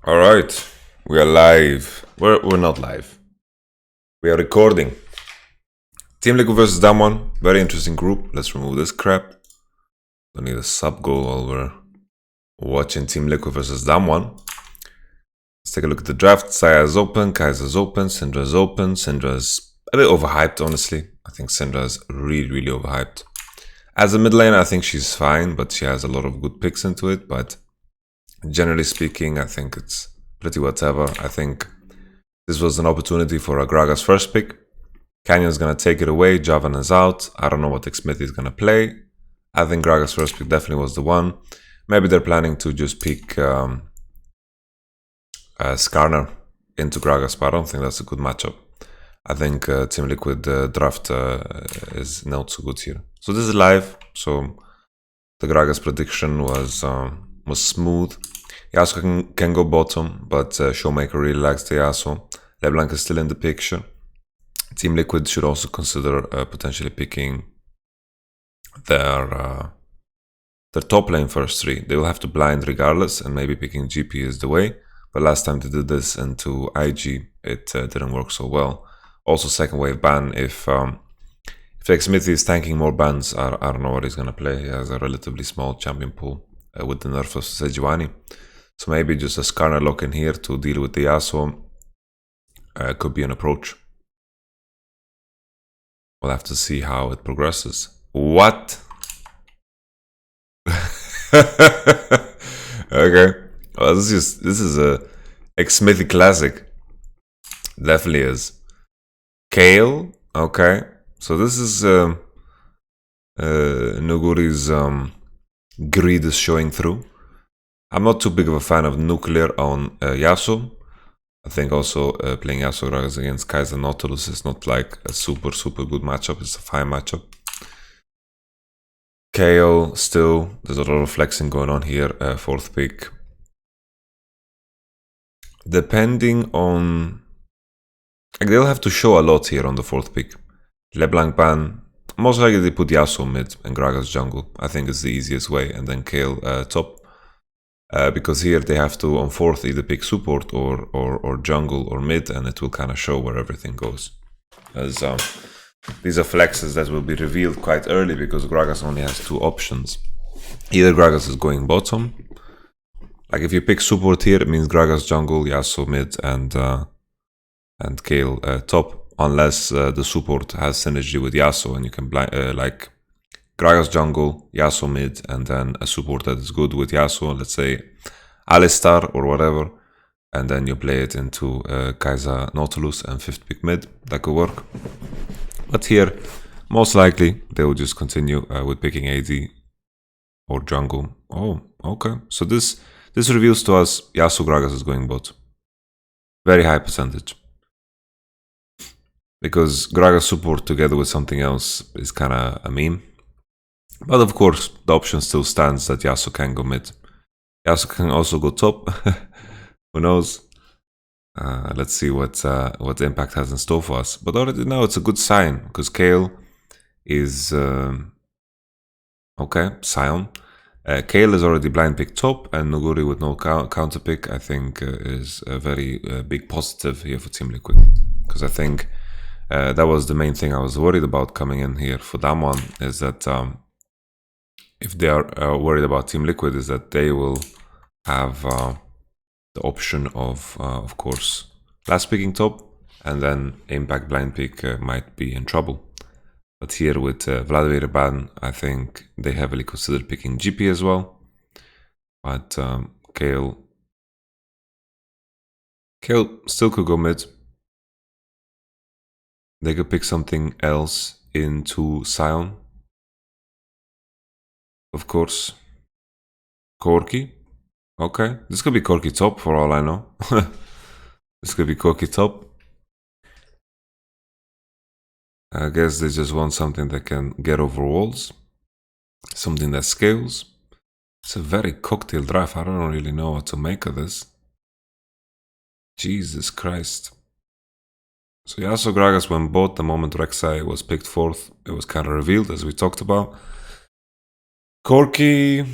All right, we are live. We're not live. We are recording. Team Liquid versus Damwon. Very interesting group. Let's remove this crap. Don't need a sub goal while we're watching Team Liquid versus Damwon. Let's take a look at the draft. Saya is open, Kaiser's open, Syndra's open. Syndra's a bit overhyped, honestly. I think Syndra's really overhyped. As a mid lane, I think she's fine, but she has a lot of good picks into it. But generally speaking, I think it's pretty whatever. I think this was an opportunity for Agraga's first pick. Cannon's gonna take it away. Javan is out. I don't know what Xmith is gonna play. I think Graga's first pick definitely was the one. Maybe they're planning to just pick Skarner into Graga's, but I don't think that's a good matchup. I think Team Liquid draft is not so good here. So this is live. So the Graga's prediction was smooth. Yasuo can go bottom, but Showmaker really likes the Yasuo. LeBlanc is still in the picture. Team Liquid should also consider potentially picking their top lane first three. They will have to blind regardless, and maybe picking GP is the way. But last time they did this into IG, it didn't work so well. Also, second wave ban. If Xmith is tanking more bans, I don't know what he's gonna play. He has a relatively small champion pool with the nerf of Sejuani. So maybe just a Skarner lock in here to deal with the Yasuo could be an approach. We'll have to see how it progresses. What? Okay. Well, this is a Xmithy classic. Definitely is. Kale. Okay. So this is Nuguri's greed is showing through. I'm not too big of a fan of Nuclear on Yasuo. I think also playing Yasuo Gragas against Kaiser Nautilus is not like a super good matchup. It's a fine matchup. KO still, there's a lot of flexing going on here. Fourth pick. Depending on... Like, they'll have to show a lot here on the fourth pick. LeBlanc ban. Most likely they put Yasuo mid and Gragas jungle. I think it's the easiest way. And then Kale top. Because here they have to on fourth either pick support or jungle or mid, and it will kind of show where everything goes. As these are flexes that will be revealed quite early because Gragas only has two options. Either Gragas is going bottom, like if you pick support here, it means Gragas jungle, Yasuo mid, and Kale top, unless the support has synergy with Yasuo and you can like Gragas jungle, Yasuo mid, and then a support that is good with Yasuo, let's say Alistar or whatever, and then you play it into Kaiser Nautilus and fifth pick mid. That could work. But here, most likely, they will just continue with picking AD or jungle. Oh, okay. So this reveals to us Yasuo Gragas is going bot. Very high percentage. Because Gragas support together with something else is kind of a meme. But of course, the option still stands that Yasuo can go mid. Yasuo can also go top. Who knows? Let's see what the impact has in store for us. But already now it's a good sign because Kale is okay. Sion. Kale is already blind pick top, and Nuguri with no counter pick. I think is a very big positive here for Team Liquid, because I think that was the main thing I was worried about coming in here for Damwon, is that if they are worried about Team Liquid, is that they will have the option of course, last picking top, and then impact blind pick might be in trouble. But here with Vladimir ban, I think they heavily considered picking GP as well. But Kale still could go mid. They could pick something else into Sion. Of course. Corki. Okay. This could be Corki top for all I know. This could be Corki top. I guess they just want something that can get over walls. Something that scales. It's a very cocktail draft. I don't really know what to make of this. Jesus Christ. So Yasuo Gragas went bot the moment Rek'Sai was picked fourth. It was kind of revealed, as we talked about. Corki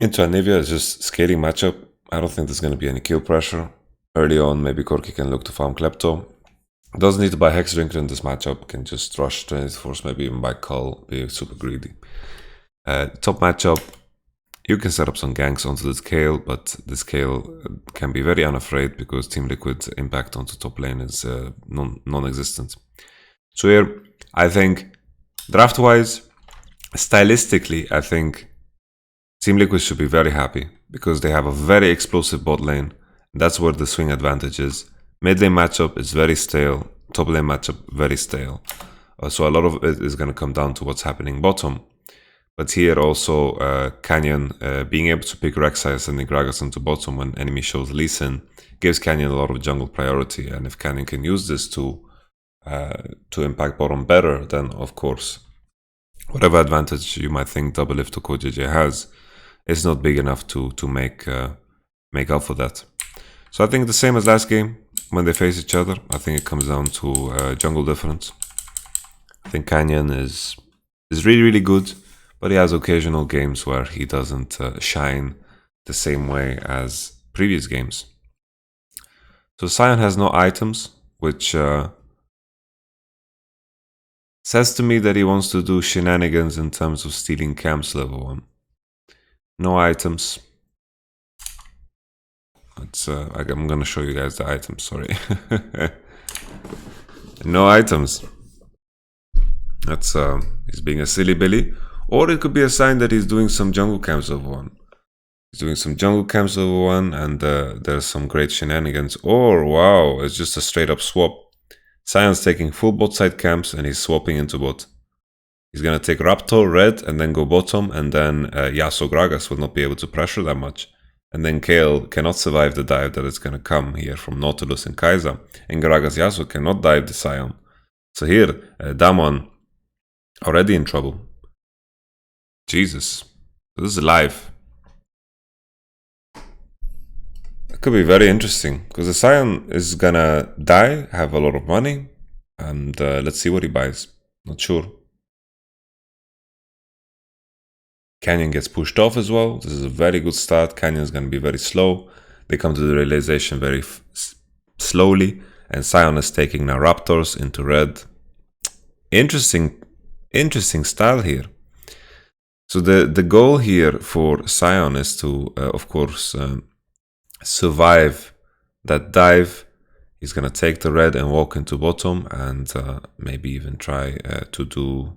into Anivia is just scaling matchup. I don't think there's going to be any kill pressure. Early on, maybe Corki can look to farm Klepto. Doesn't need to buy Hex Drinker in this matchup, can just rush Trinity Force, maybe even buy Cull, be super greedy. Top matchup, you can set up some ganks onto this Kale, but this Kale can be very unafraid because Team Liquid's impact onto top lane is non-existent. So here, I think, draft-wise, stylistically, I think Team Liquid should be very happy because they have a very explosive bot lane. That's where the swing advantage is. Mid lane matchup is very stale. Top lane matchup, very stale. So a lot of it is going to come down to what's happening bottom. But here also, Canyon being able to pick Rek'Sai sending Gragas into bottom when enemy shows Lee Sin gives Canyon a lot of jungle priority. And if Canyon can use this to impact bottom better, then of course, whatever advantage you might think Double Lift or CodeJJ has is not big enough to make up for that. So I think the same as last game when they face each other. I think it comes down to jungle difference. I think Canyon is really good, but he has occasional games where he doesn't shine the same way as previous games. So Sion has no items, which says to me that he wants to do shenanigans in terms of stealing camps level 1. No items. I'm gonna show you guys the items, sorry. No items. That's he's being a silly Billy. Or it could be a sign that he's doing some jungle camps level 1. He's doing some jungle camps level 1 and there's some great shenanigans. Or wow, it's just a straight up swap. Sion's taking full bot side camps and he's swapping into bot. He's gonna take Raptor, red, and then go bottom, and then Yasuo Gragas will not be able to pressure that much. And then Kale cannot survive the dive that is gonna come here from Nautilus and Kai'Sa. And Gragas Yasuo cannot dive the Sion. So here, Damon already in trouble. Jesus. This is live. It could be very interesting, because the Sion is gonna die, have a lot of money, and let's see what he buys. Not sure. Canyon gets pushed off as well. This is a very good start. Canyon is going to be very slow. They come to the realization very slowly. And Sion is taking now Raptors into red. Interesting style here. So the goal here for Sion is to, of course, survive that dive. He's going to take the red and walk into bottom and maybe even try to do,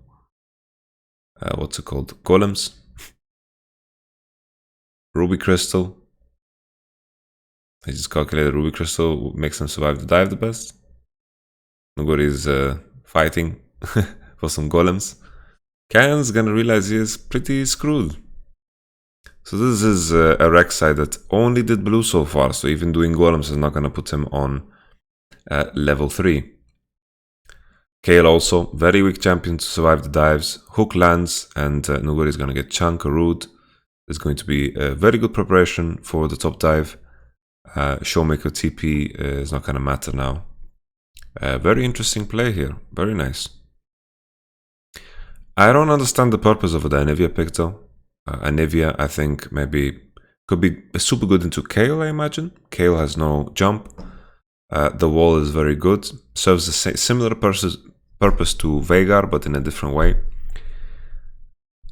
what's it called? Golems. Ruby Crystal. He just calculated Ruby Crystal makes him survive the dive the best. Nuguri is fighting for some golems. Cannon's gonna realize he is pretty screwed. So this is a Rek'Sai that only did blue so far, so even doing golems is not gonna put him on level 3. Kale also, very weak champion to survive the dives. Hook lands and Nuguri is gonna get chunk or root. There's going to be a very good preparation for the top dive. Showmaker TP is not going to matter now. Very interesting play here. Very nice. I don't understand the purpose of the Anivia pick though. Anivia, I think, maybe could be super good into Kale, I imagine. Kale has no jump. The wall is very good. Serves a similar purpose to Veigar, but in a different way.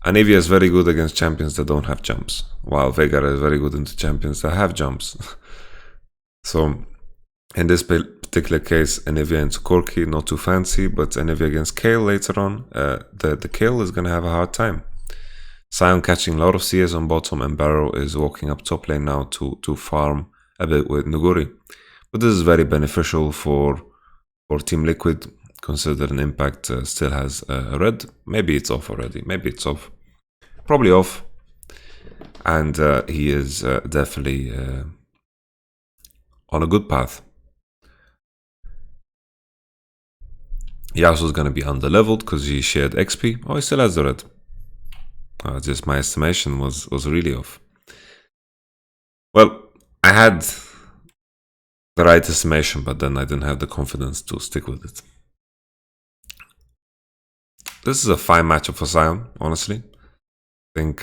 Anivia is very good against champions that don't have jumps, while Veigar is very good into champions that have jumps. So, in this particular case, Anivia into Corki, not too fancy, but Anivia against Kale later on, the Kale is going to have a hard time. Sion catching a lot of CS on bottom, and Barrow is walking up top lane now to farm a bit with Nuguri. But this is very beneficial for Team Liquid. Considering Impact still has a red. Maybe it's off already. Maybe it's off. Probably off. And he is definitely on a good path. Yasuo's gonna be under-leveled because he shared XP. Oh, he still has the red. Just my estimation was really off. Well, I had the right estimation, but then I didn't have the confidence to stick with it. This is a fine matchup for Sion, honestly. I think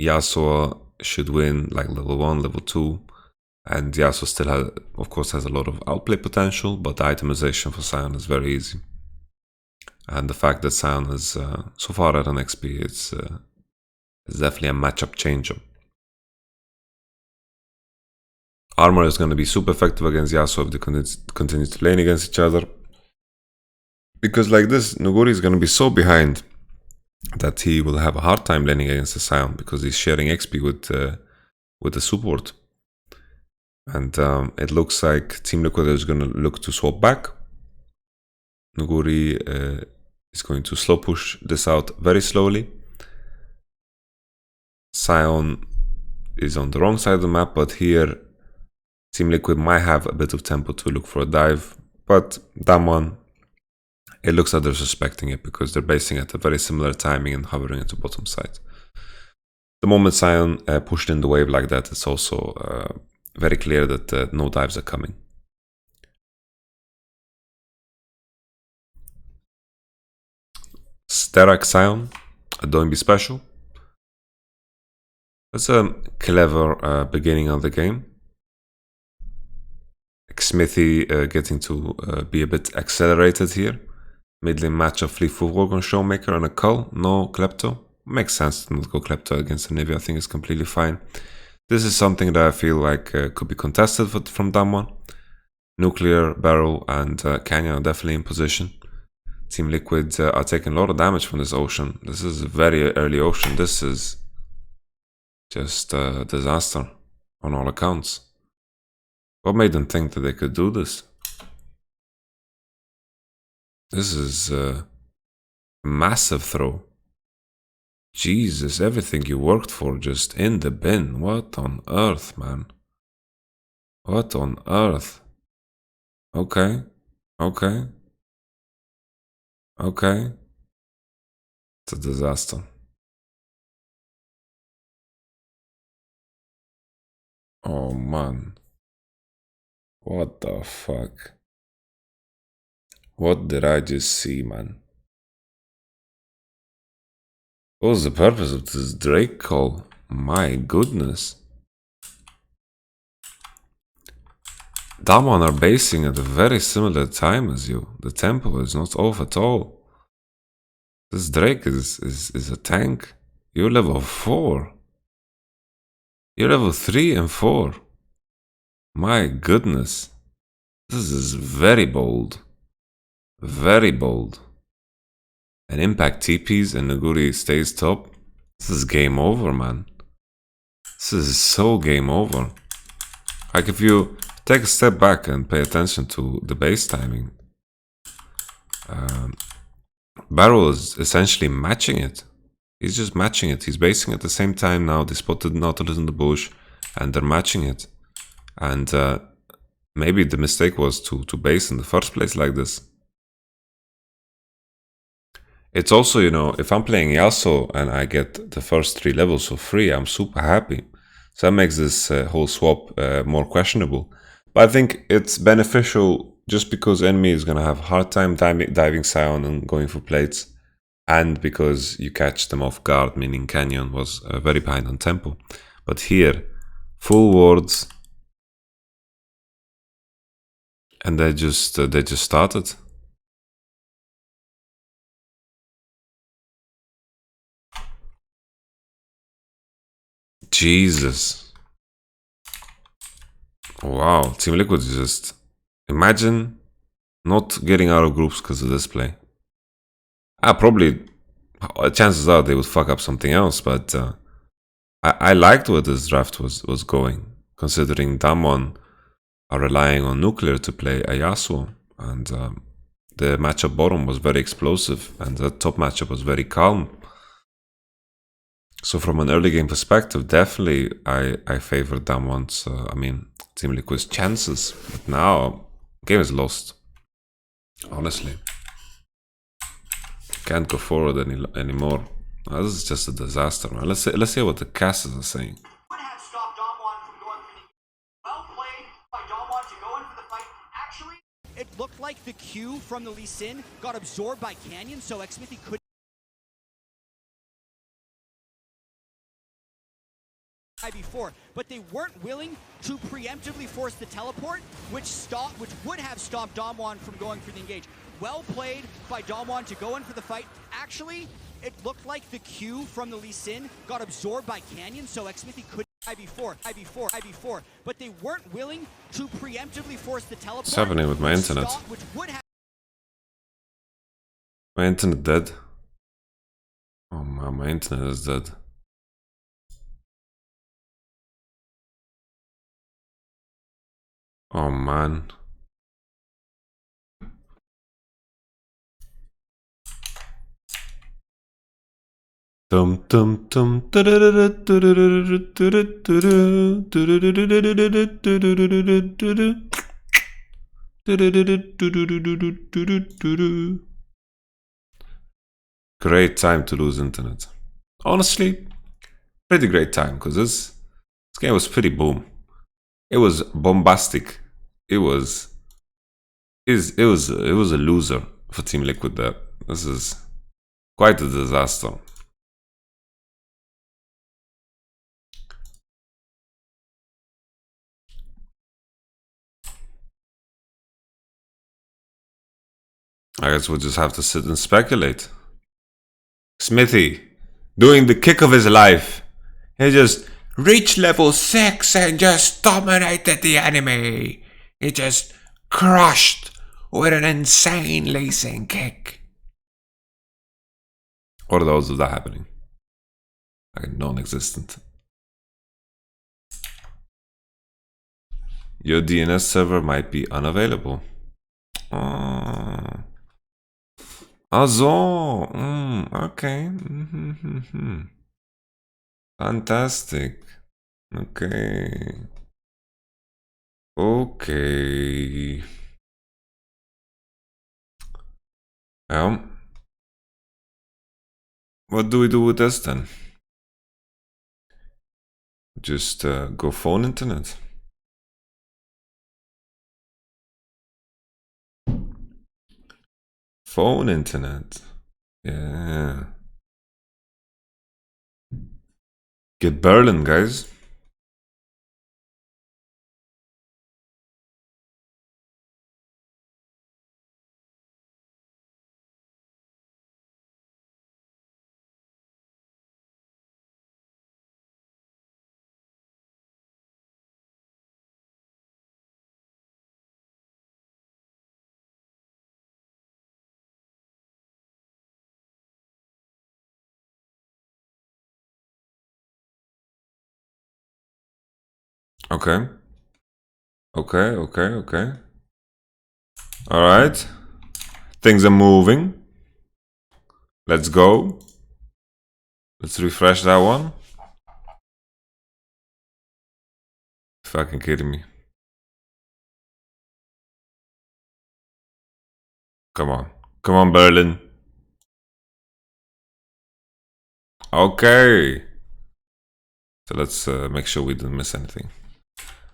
Yasuo should win like level 1, level 2. And Yasuo still has, of course, has a lot of outplay potential, but the itemization for Sion is very easy. And the fact that Sion is so far at an XP, it's definitely a matchup changer. Armor is going to be super effective against Yasuo if they continue to lane against each other. Because like this, Nuguri is going to be so behind that he will have a hard time laning against the Sion because he's sharing XP with the support. And it looks like Team Liquid is going to look to swap back. Nuguri is going to slow push this out very slowly. Sion is on the wrong side of the map, but here Team Liquid might have a bit of tempo to look for a dive. But Damwon, it looks like they're suspecting it because they're basing it at a very similar timing and hovering at the bottom side. The moment Sion pushed in the wave like that, it's also very clear that no dives are coming. Sterak Sion, don't be special. That's a clever beginning of the game. Smithy getting to be a bit accelerated here. Mid lane match of Fleet Footwork on Showmaker and a Cull, no Klepto. Makes sense to not go Klepto against a Nivea, I think it's completely fine. This is something that I feel like could be contested from Damwon. Nuclear, Barrel and Canyon are definitely in position. Team Liquid are taking a lot of damage from this Ocean. This is a very early Ocean. This is just a disaster on all accounts. What made them think that they could do this? This is a massive throw. Jesus, everything you worked for just in the bin. What on earth, man? What on earth? Okay. Okay. Okay. It's a disaster. Oh, man. What the fuck? What did I just see, man? What was the purpose of this Drake call? My goodness. Damwon are basing at a very similar time as you. The tempo is not off at all. This Drake is a tank. You're level 4. You're level 3 and 4. My goodness. This is very bold. Very bold. And Impact TPs and Nuguri stays top. This is game over, man. This is so game over. Like if you take a step back and pay attention to the base timing, Barrel is essentially matching it. He's just matching it. He's basing at the same time now. They spotted Nautilus in the bush and they're matching it. And maybe the mistake was to base in the first place like this. It's also, you know, if I'm playing Yasuo and I get the first 3 levels for free, I'm super happy. So that makes this whole swap more questionable. But I think it's beneficial just because enemy is going to have a hard time diving Sion and going for plates. And because you catch them off guard, meaning Canyon was very behind on tempo. But here, full wards. And they just started. Jesus. Wow, Team Liquid is just... Imagine not getting out of groups because of this play. Probably, chances are they would fuck up something else, but I liked where this draft was going, considering Damwon are relying on Nuclear to play a Yasuo, and the matchup bottom was very explosive, and the top matchup was very calm. So from an early game perspective, definitely I favor Damwon's, Team Liquid's chances. But now, game is lost. Honestly. Can't go forward anymore. This is just a disaster, man. Let's hear what the casters are saying. It looked like the Q from the Lee Sin got absorbed by Canyon, so Xmithy couldn't before, but they weren't willing to preemptively force the teleport, which would have stopped Damwon from going for the engage. Well played by Damwon to go in for the fight. Actually, it looked like the Q from the Lee Sin got absorbed by Canyon, so Xmithy could I before, but they weren't willing to preemptively force the teleport. What's happening with my internet? My internet dead? Oh man, my internet is dead. Oh man. Tum tum tum. Great time to lose internet. Honestly, pretty great time, because this game was pretty boom. It was bombastic. It was a loser for Team Liquid there. This is quite a disaster. I guess we'll just have to sit and speculate. Xmithy, doing the kick of his life. He just reached level 6 and just dominated the enemy. He just crushed with an insane Lee Sin kick. What are those of that happening? Like non-existent. Your DNS server might be unavailable. Also, okay. Fantastic. Okay. Okay. What do we do with this then? Just go phone internet. Phone internet. Yeah. Get Berlin, guys. Okay. Okay. Alright. Things are moving. Let's go. Let's refresh that one. Fucking kidding me. Come on. Come on, Berlin. Okay. So let's make sure we didn't miss anything.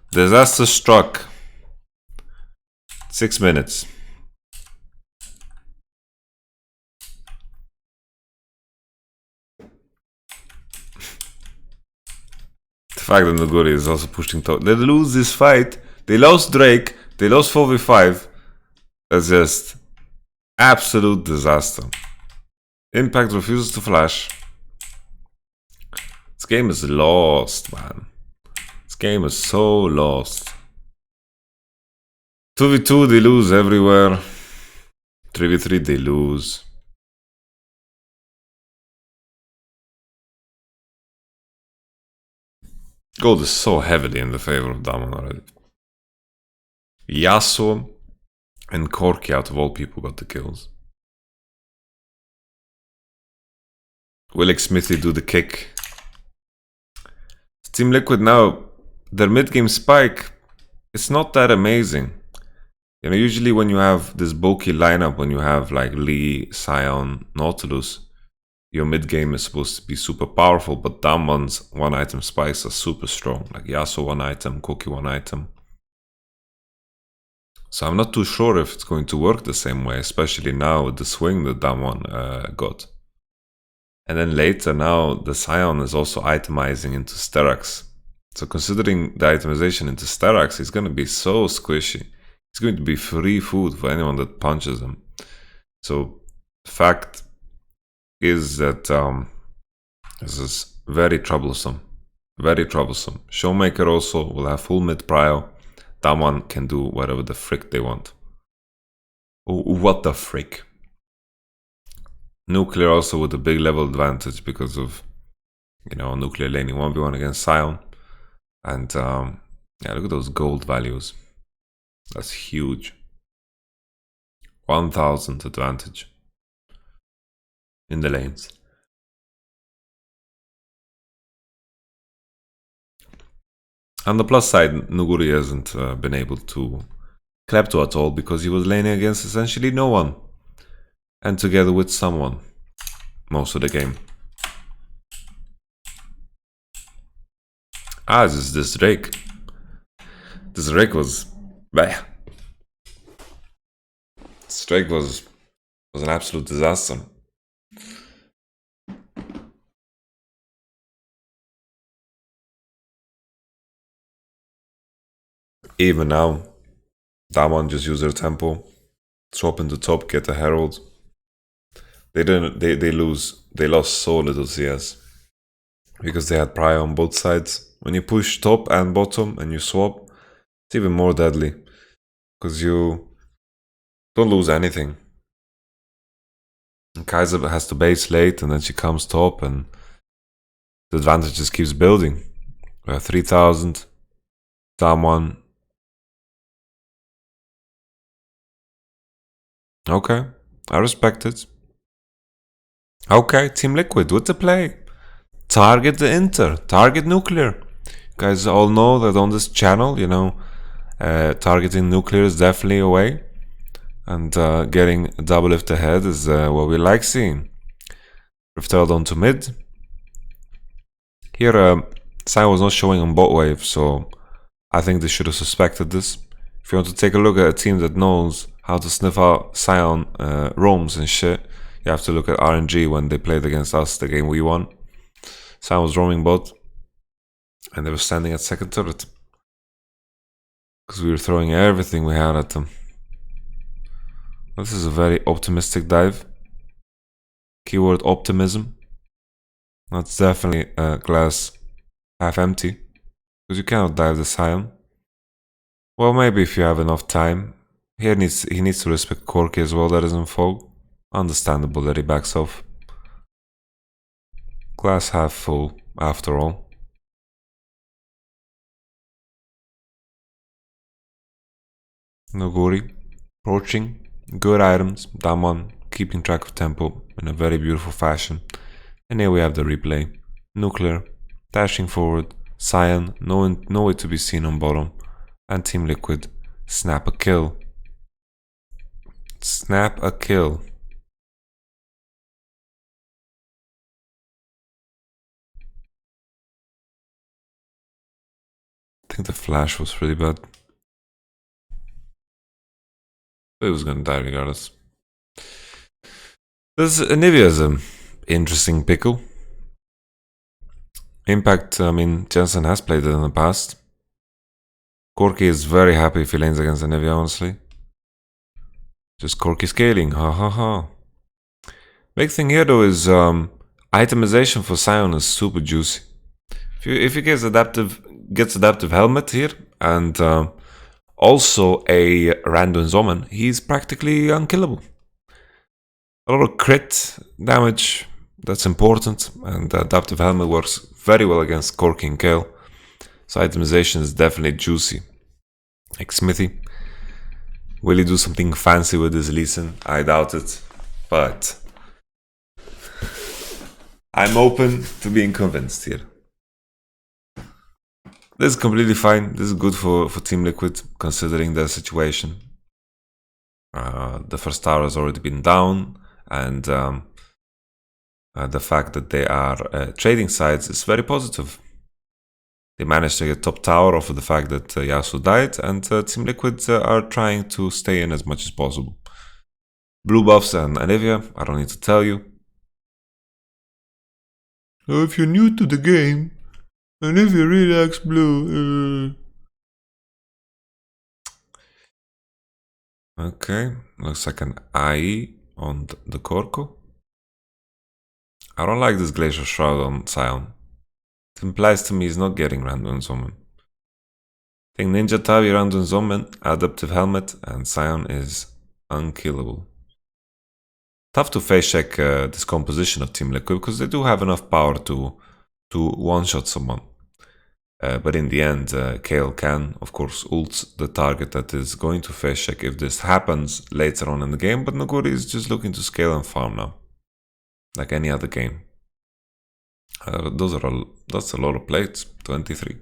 Disaster struck. 6 minutes. The fact that Nuguri is also pushing top. They lose this fight. They lost Drake. They lost 4v5. That's just absolute disaster. Impact refuses to flash. This game is lost, man. This game is so lost. 2v2 they lose everywhere. 3v3 they lose. Gold is so heavily in the favor of Damwon already. Yasuo and Corki out of all people got the kills. Will Xmithy do the kick? Team Liquid now, their mid-game spike, it's not that amazing. You know, usually when you have this bulky lineup, when you have like Lee, Sion, Nautilus, your mid-game is supposed to be super powerful, but Damwon's one-item spikes are super strong. Like Yasuo one item, Koki one item. So I'm not too sure if it's going to work the same way, especially now with the swing that Damwon got. And then later now, the Sion is also itemizing into Sterak's. So considering the itemization into Starax, he's going to be so squishy. He's going to be free food for anyone that punches him. So the fact is that this is very troublesome. Very troublesome. Showmaker also will have full mid prio. That one can do whatever the frick they want. What the frick? Nuclear also with a big level advantage because of, you know, Nuclear laning 1v1 against Sion. And yeah, look at those gold values. That's huge. 1000 advantage in the lanes. On the plus side, Nuguri hasn't been able to Klepto at all because he was laning against essentially no one. And together with someone most of the game. This is this Drake. This Drake was... Bah. This Drake was an absolute disaster. Even now, that one just used their tempo, swap into top, get a herald. They lost so little CS because they had prio on both sides. When you push top and bottom and you swap, it's even more deadly because you don't lose anything. And Kaiser has to base late and then she comes top and the advantage just keeps building. We have 3000, down one. Okay, I respect it. Okay, Team Liquid with the play. Target the Inter, target Nuclear. You guys all know that on this channel, you know, targeting Nuclear is definitely a way. And getting a double lift ahead is what we like seeing. Riftel down to mid. Here, Sion was not showing on bot wave, so I think they should have suspected this. If you want to take a look at a team that knows how to sniff out Sion roams and shit, you have to look at RNG when they played against us, the game we won. Sion was roaming bot, and they were standing at second turret. Because we were throwing everything we had at them. This is a very optimistic dive. Keyword optimism. That's definitely a glass half empty. Because you cannot dive the Sion. Well, maybe if you have enough time. He needs to respect Corki as well, that is in fog. Understandable that he backs off. Glass half full, after all. Noguri, approaching. Good items, that one, keeping track of tempo in a very beautiful fashion. And here we have the replay. Nuclear, dashing forward. Sion, nowhere to be seen on bottom. And Team Liquid, snap a kill. Snap a kill. I think the flash was pretty bad. But he was gonna die regardless. This Anivia is an interesting pickle. Impact, I mean, Jensen has played it in the past. Corki is very happy if he lanes against Anivia, honestly. Just Corki scaling, ha ha ha. Big thing here though is itemization for Sion is super juicy. If he gets adaptive helmet here and also a random Zoman, he's practically unkillable. A lot of crit damage, that's important, and the adaptive helmet works very well against Corki and Kale. So itemization is definitely juicy. Like Smithy. Will he do something fancy with his Lee Sin? I doubt it. But I'm open to being convinced here. This is completely fine. This is good for Team Liquid, considering their situation. The first tower has already been down, and the fact that they are trading sides is very positive. They managed to get top tower off of the fact that Yasuo died, and Team Liquid are trying to stay in as much as possible. Blue buffs and Anivia, I don't need to tell you. If you're new to the game, And if you relax blue. Okay, looks like an IE on the Corco. I don't like this Glacial Shroud on Scion. It implies to me he's not getting random summon. I think Ninja Tabi random summon, Adaptive Helmet, and Scion is unkillable. Tough to face check this composition of Team Liquid because they do have enough power to one-shot someone. But in the end, Kayle can, of course, ult the target that is going to face check if this happens later on in the game. But Nuguri is just looking to scale and farm now, like any other game. That's a lot of plates, 23.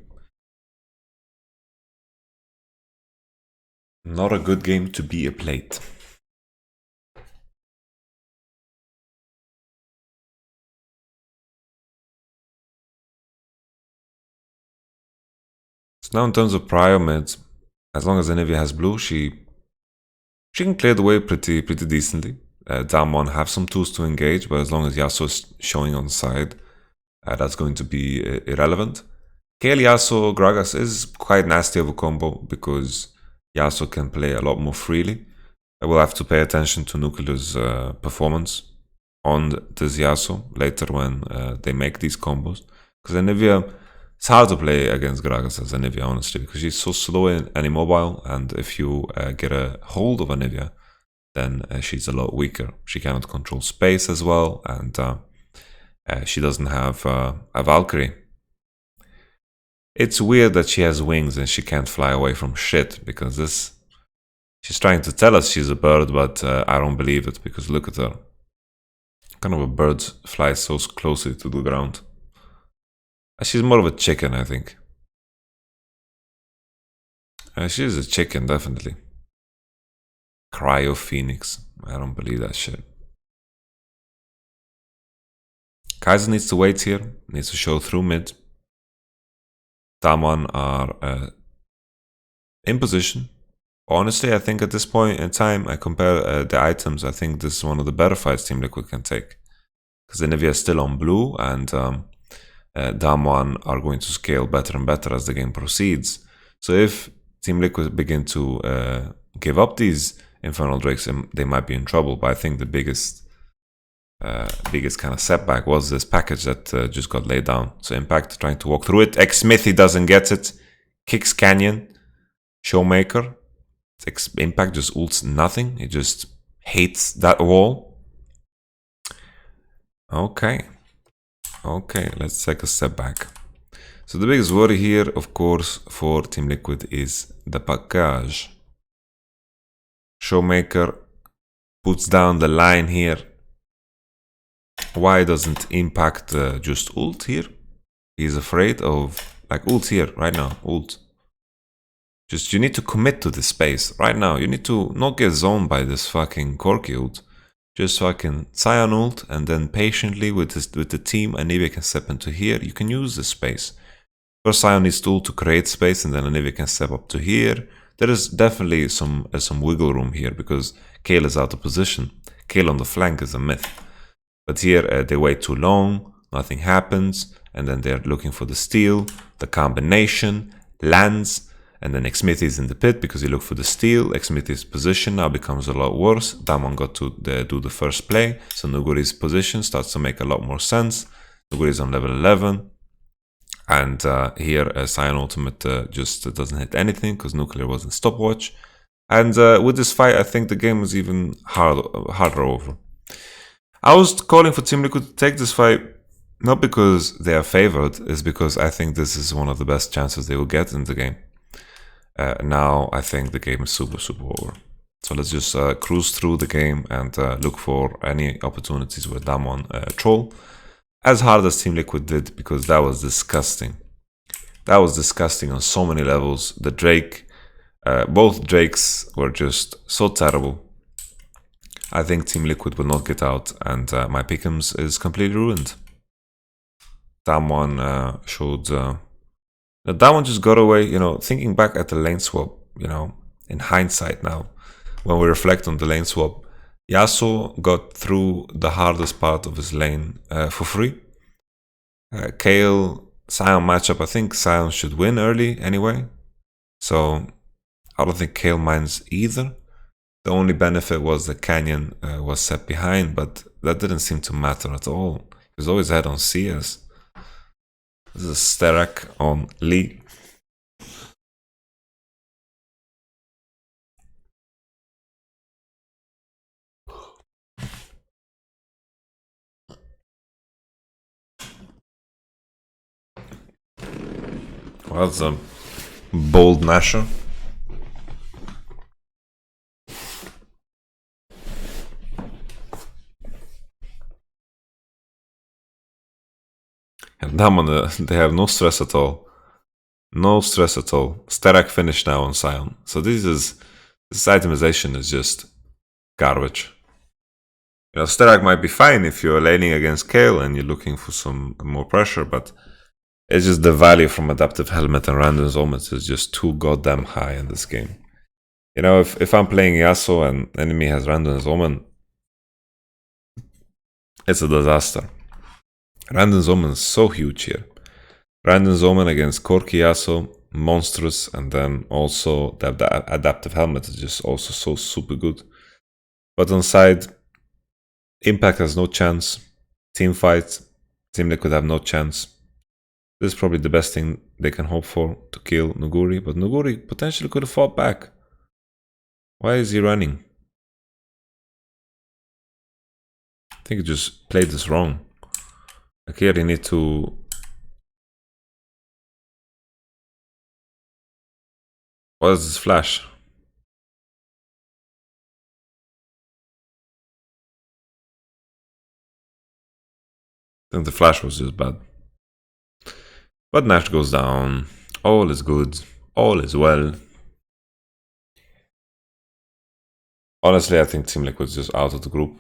Not a good game to be a plate. So now in terms of prio mids, as long as Anivia has blue, she can clear the way pretty decently. Damwon have some tools to engage, but as long as Yasuo is showing on the side, that's going to be irrelevant. Kayle Yasuo Gragas is quite nasty of a combo because Yasuo can play a lot more freely. I will have to pay attention to Nuclear's performance on this Yasuo later when they make these combos. Because Anivia, it's hard to play against Gragas as Anivia, honestly, because she's so slow and immobile, and if you get a hold of Anivia, then she's a lot weaker. She cannot control space as well, and she doesn't have a Valkyrie. It's weird that she has wings and she can't fly away from shit, because she's trying to tell us she's a bird, but I don't believe it, because look at her. What kind of a bird flies so closely to the ground? She's more of a chicken, I think. She's a chicken, definitely. Cryo Phoenix. I don't believe that shit. Kaiser needs to wait here. Needs to show through mid. Damwon are in position. Honestly, I think at this point in time, I compare the items, I think this is one of the better fights Team Liquid can take. Because Anivia is still on blue, and Damwon are going to scale better and better as the game proceeds. So if Team Liquid begin to give up these Infernal Drakes, they might be in trouble. But I think the biggest kind of setback was this package that just got laid down. So Impact trying to walk through it. Xmithy doesn't get it. Kicks Canyon. Showmaker. Impact just ults nothing. He just hates that wall. Okay, let's take a step back. So the biggest worry here, of course, for Team Liquid is the package. Showmaker puts down the line here. Why doesn't Impact just ult here? He's afraid of, like, ult here, right now, ult. Just, you need to commit to this space, right now. You need to not get zoned by this fucking Corki ult. Just fucking Scion ult, and then patiently with the team, Anivia can step into here. You can use this space. First Scion needs to ult to create space, and then Anivia can step up to here. There is definitely some wiggle room here, because Kayle is out of position. Kayle on the flank is a myth. But here they wait too long, nothing happens, and then they're looking for the steal, the combination, lands, and then Xmithy is in the pit because he looked for the steal. Xmithy's position now becomes a lot worse. Damwon got to do the first play, so Nuguri's position starts to make a lot more sense. Nuguri is on level 11, and here Scion Ultimate just doesn't hit anything because Nuclear was in stopwatch. And with this fight, I think the game was even harder over. I was calling for Team Liquid to take this fight, not because they are favored, it's because I think this is one of the best chances they will get in the game. Now I think the game is super over. So let's just cruise through the game and look for any opportunities with Damwon troll. As hard as Team Liquid did, because that was disgusting. That was disgusting on so many levels. The Drake, both Drakes were just so terrible. I think Team Liquid will not get out, and my pick'ems is completely ruined. Damwon showed... Damwon just got away, you know, thinking back at the lane swap, you know, in hindsight now, when we reflect on the lane swap, Yasuo got through the hardest part of his lane for free. Kayle Sion matchup, I think Sion should win early anyway. So I don't think Kale minds either. The only benefit was that Canyon was set behind, but that didn't seem to matter at all. He was always ahead on CS. This is Sterak on Lee. Well, that's a bold Nasher. And Damon, they have no stress at all. No stress at all. Sterak finished now on Sion. So this itemization is just garbage. You know, Sterak might be fine if you're laning against Kale and you're looking for some more pressure, but it's just the value from Adaptive Helmet and Random Omens is just too goddamn high in this game. You know, if I'm playing Yasuo and enemy has Random Omen, it's a disaster. Random Omen is so huge here. Random Omen against Corki Yasuo, monstrous, and then also the Adaptive Helmet is just also so super good. But on side, Impact has no chance. Team fight, Team Liquid have no chance. This is probably the best thing they can hope for to kill Nuguri, but Nuguri potentially could have fought back. Why is he running? I think he just played this wrong. Like here, you need to. What is this flash? I think the flash was just bad. But Nash goes down. All is good. All is well. Honestly, I think Team Liquid is just out of the group.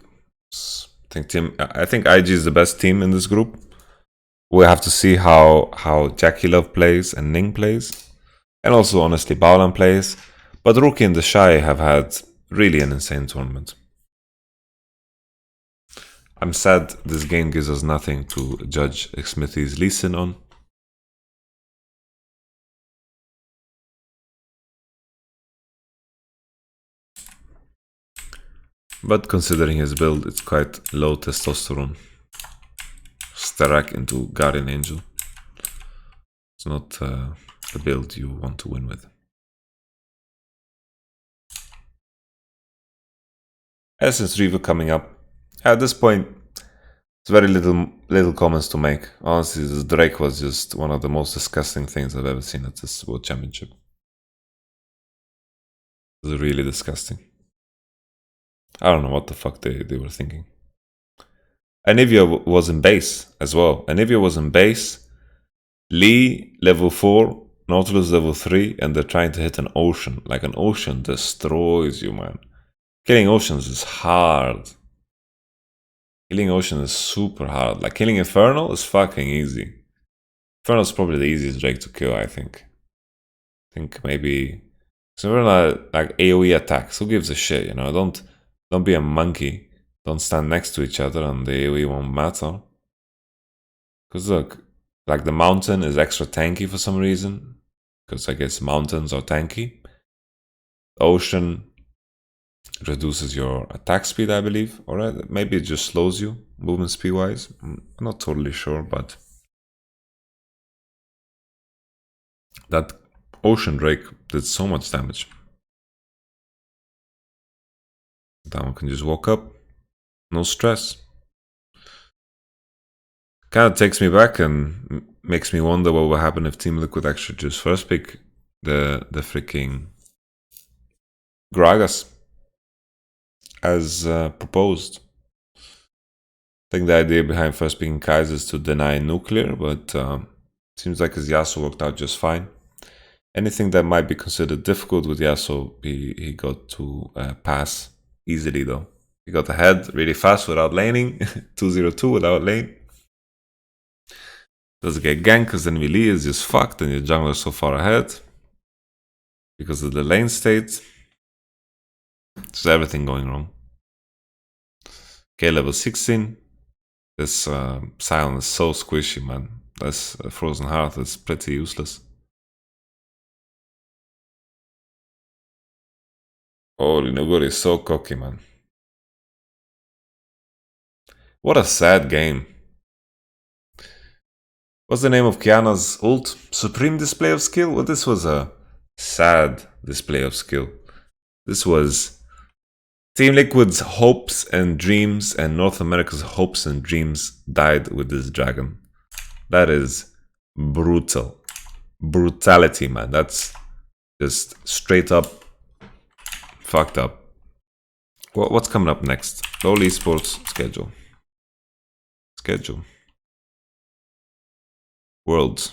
I think IG is the best team in this group. We have to see how Jackie Love plays and Ning plays. And also, honestly, Baolan plays. But Rookie and the Shy have had really an insane tournament. I'm sad this game gives us nothing to judge Smithy's Lee Sin on. But considering his build, it's quite low testosterone. Sterak into Guardian Angel. It's not the build you want to win with. Essence Reaver coming up. At this point, it's very little comments to make. Honestly, this Drake was just one of the most disgusting things I've ever seen at this World Championship. It was really disgusting. I don't know what the fuck they were thinking. Anivia was in base as well. Anivia was in base. Lee level 4, Nautilus level 3, and they're trying to hit an ocean. Like an ocean destroys you, man. Killing oceans is hard. Killing ocean is super hard. Like killing Infernal is fucking easy. Infernal is probably the easiest Drake to kill, I think. I think maybe. So we're not like AoE attacks. Who gives a shit, you know? Don't be a monkey. Don't stand next to each other and the AoE won't matter. Because look, like the mountain is extra tanky for some reason. Because I guess mountains are tanky. Ocean reduces your attack speed, I believe. Or maybe it just slows you, movement speed wise. I'm not totally sure, but that Ocean Drake did so much damage. That one can just walk up. No stress. Kind of takes me back and makes me wonder what would happen if Team Liquid actually just first pick the freaking Gragas as proposed. I think the idea behind first picking Kai'Sa is to deny nuclear, but seems like his Yasuo worked out just fine. Anything that might be considered difficult with Yasuo, he got to pass easily though. He got ahead really fast without laning, 2-0-2 without lane. Doesn't get ganked because then Lee is just fucked and your jungler is so far ahead. Because of the lane state. Just everything going wrong. Okay, level 16. This Sion is so squishy, man. That's a Frozen Heart. That's pretty useless. Oh, Linoguri is so cocky, man. What a sad game. What's the name of Kiana's ult? Supreme display of skill? Well, this was a sad display of skill. This was Team Liquid's hopes and dreams and North America's hopes and dreams died with this dragon. That is brutal. Brutality, man. That's just straight up fucked up. What's coming up next? LoL Esports schedule. Worlds.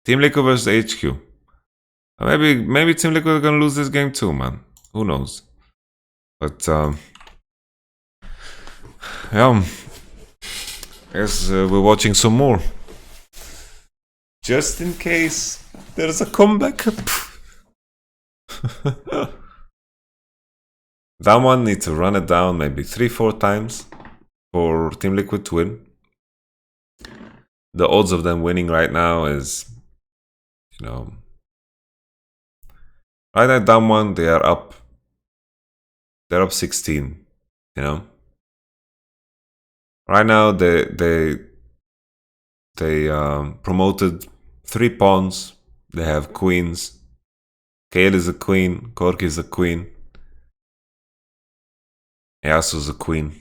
Team Liquid versus HQ. Maybe Team Liquid are gonna lose this game too, man. Who knows? But yeah, I guess we're watching some more. Just in case there's a comeback. That one needs to run it down maybe 3-4 times for Team Liquid to win. The odds of them winning right now is, you know, right at down one, they are up. They're up 16, you know. Right now, they promoted 3 pawns. They have queens. Kayle is a queen. Corki is a queen. Yasuo's a queen.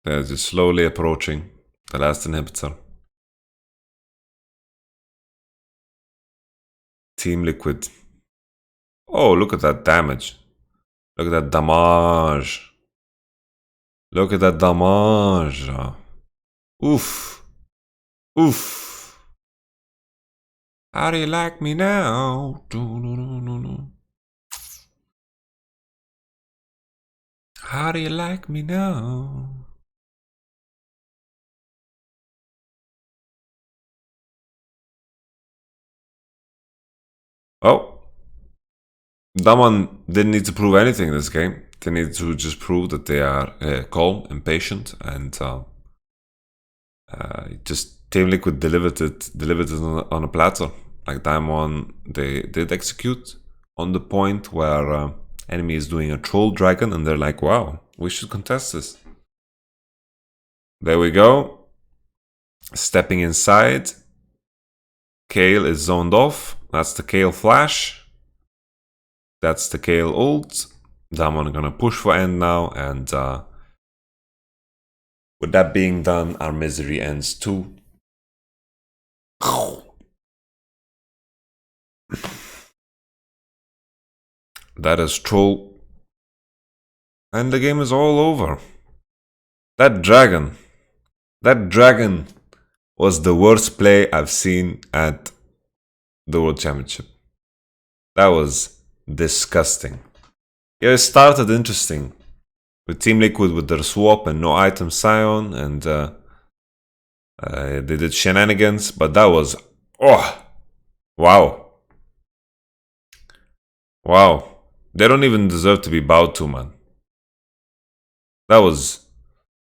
They're just slowly approaching the last inhibitor. Team Liquid. Oh, look at that damage. Look at that damage. Look at that damage. Oof. Oof. How do you like me now? How do you like me now? Oh, Daman didn't need to prove anything in this game. They need to just prove that they are calm and patient, and just Team Liquid delivered it on a platter. Like Diamond, they did execute on the point where enemy is doing a troll dragon, and they're like, "Wow, we should contest this." There we go. Stepping inside. Kayle is zoned off. That's the Kayle flash. That's the Kayle ult. Damon gonna push for end now, and with that being done, our misery ends too. That is troll. And the game is all over. That dragon was the worst play I've seen at the World Championship. That was disgusting. Yeah, it started interesting with Team Liquid with their swap and no item Scion, and they did shenanigans, but that was, oh, wow. Wow. They don't even deserve to be bowed to, man. That was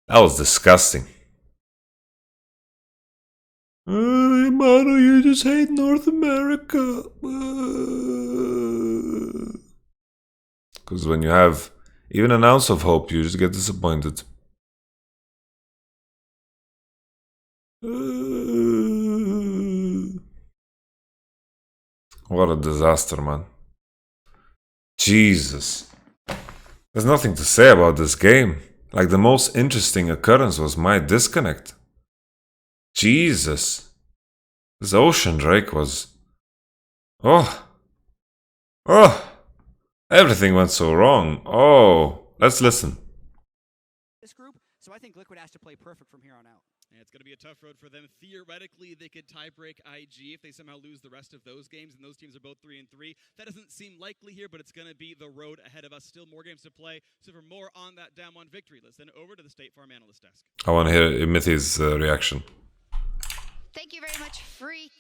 disgusting. Yamato, you just hate North America. Because when you have even an ounce of hope, you just get disappointed. What a disaster, man. Jesus. There's nothing to say about this game. Like, the most interesting occurrence was my disconnect. Jesus. This Ocean Drake was... Oh. Everything went so wrong. Oh. Let's listen. This group, so I think Liquid has to play perfect from here on out. And it's going to be a tough road for them. Theoretically, they could tie-break IG if they somehow lose the rest of those games, and those teams are both 3-3. That doesn't seem likely here, but it's going to be the road ahead of us. Still more games to play. So for more on that Down 1 victory list, then over to the State Farm Analyst Desk. I want to hear Mithy's reaction. Thank you very much, Freak.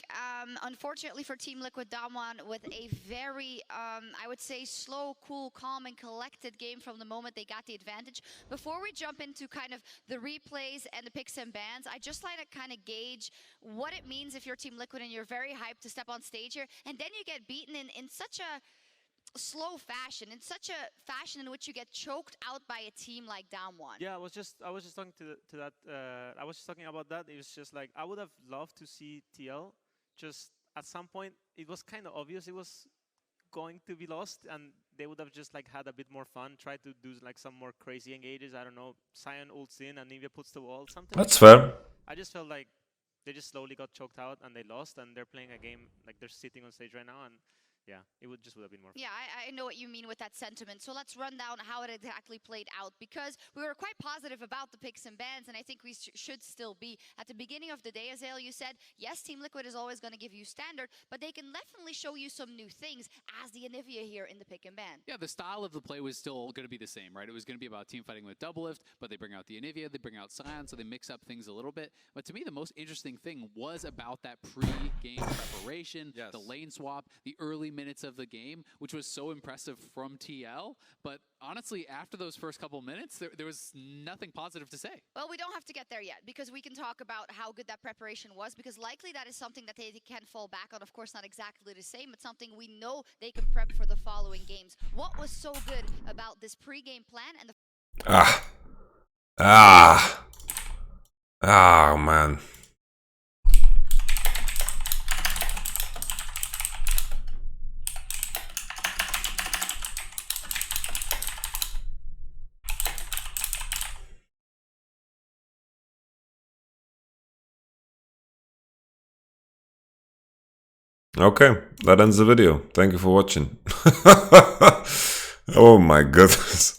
Unfortunately for Team Liquid, Damwon with a very, I would say, slow, cool, calm, and collected game from the moment they got the advantage. Before we jump into kind of the replays and the picks and bans, I just like to kind of gauge what it means if you're Team Liquid and you're very hyped to step on stage here, and then you get beaten in such a slow fashion, in such a fashion in which you get choked out by a team like Damwon. Yeah, I was just talking to that. I was just talking about that. It was just like I would have loved to see TL. Just at some point, it was kind of obvious it was going to be lost, and they would have just like had a bit more fun, tried to do like some more crazy engages. I don't know, Sion ults in and Nivea puts the wall, something. That's like fair. I just felt like they just slowly got choked out and they lost, and they're playing a game like they're sitting on stage right now, and yeah, it would have been more fun. Yeah, I know what you mean with that sentiment. So let's run down how it exactly played out, because we were quite positive about the picks and bans, and I think we should still be. At the beginning of the day, Azael, you said, yes, Team Liquid is always going to give you standard, but they can definitely show you some new things as the Anivia here in the pick and ban. Yeah, the style of the play was still going to be the same, right? It was going to be about team fighting with double lift, but they bring out the Anivia, they bring out Sion, so they mix up things a little bit. But to me, the most interesting thing was about that pre-game preparation, the lane swap, the early minutes of the game, which was so impressive from TL. But honestly, after those first couple minutes, there was nothing positive to say. Well, we don't have to get there yet, because we can talk about how good that preparation was, because likely that is something that they can fall back on. Of course, not exactly the same, but something we know they can prep for the following games. What was so good about this pre-game plan and the... Oh, man. Okay, that ends the video. Thank you for watching. Oh my goodness.